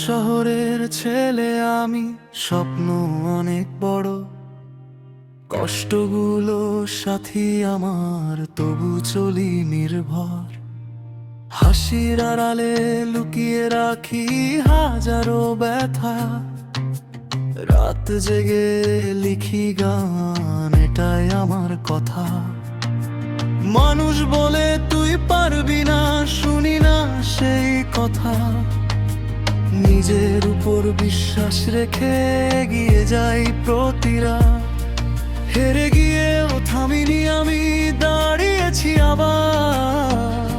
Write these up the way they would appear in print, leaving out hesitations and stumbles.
শহরের ছেলে আমি, স্বপ্ন অনেক বড়, কষ্টগুলো সাথী আমার, তবু চলি নির্ভর। হাসির আড়ালে লুকিয়ে রাখি হাজারো ব্যথা, রাত জেগে লিখি গান, এটাই আমার কথা। মানুষ বলে তুই পারবি না, শুনি না সেই কথা, নিজের উপর বিশ্বাস রেখে এগিয়ে যাই প্রতিরা। হেরে গিয়েও থামিনি আমি, দাঁড়িয়েছি আবার,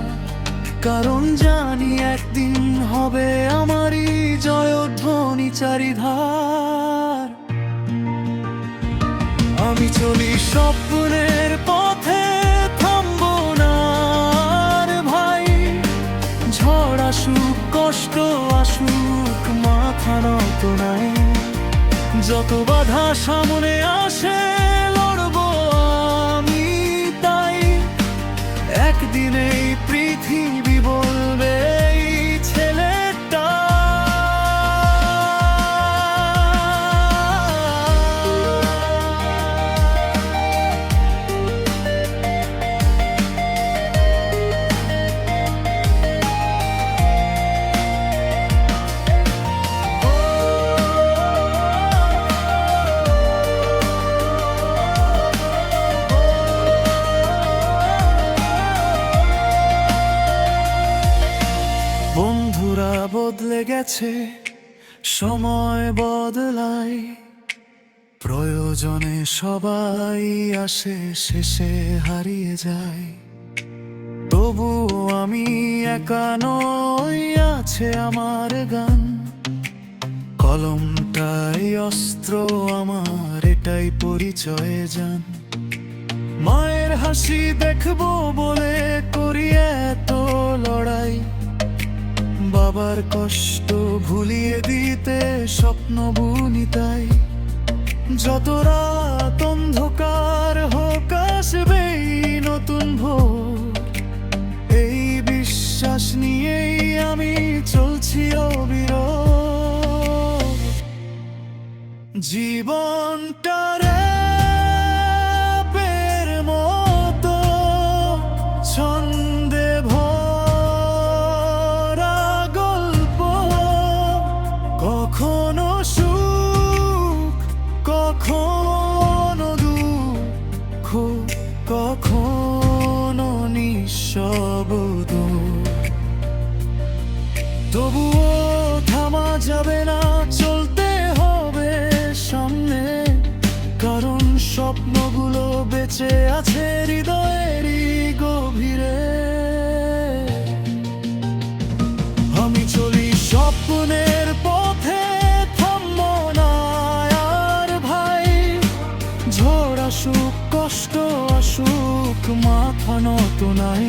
কারণ জানি একদিন হবে আমারই জয়ধ্বনি চারিধার। আমি চলি স্বপ্নের পথে, থামবো না আর ভাই, ঝড় আসুক কষ্ট আসুক মাথা নত নাই। যত বাধা সামনে আসে লড়বো আমি তাই, একদিন এই পৃথিবী বলবে এই ছেলেটা। বন্ধুরা বদলে গেছে, সময় বদলায়, প্রয়োজনে সবাই আসে, শেষে হারিয়ে যায়। তবুও আমি একা নই, আছে আমার গান, কলমটাই অস্ত্র আমার, এটাই পরিচয় জান। মায়ের হাসি দেখবো বলে করি এত লড়াই, বাবার কষ্ট ভুলিয়ে দিতে স্বপ্ন বুনি তাই। যত রাত অন্ধকার হোক আসবেই নতুন ভোর, এই বিশ্বাস নিয়েই আমি চলছি অবিরত। জীবনটা র্যাপের মতো ছন্দে ভরা গল্প, কখনো সুখ কখনো দুঃখ, কখনো নিঃশব্দ। তবুও থামা যাবে না, চলতে হবে সামনে, কারণ স্বপ্নগুলো বেঁচে আছে হৃদয়েরই গভীরে। আমি চলি স্বপ্নের পথে, থামবো না আর ভাই, ঝড় আসুক কষ্ট আসুক মাথা নত নাই।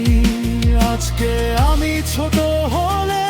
আজকে আমি ছোট হলে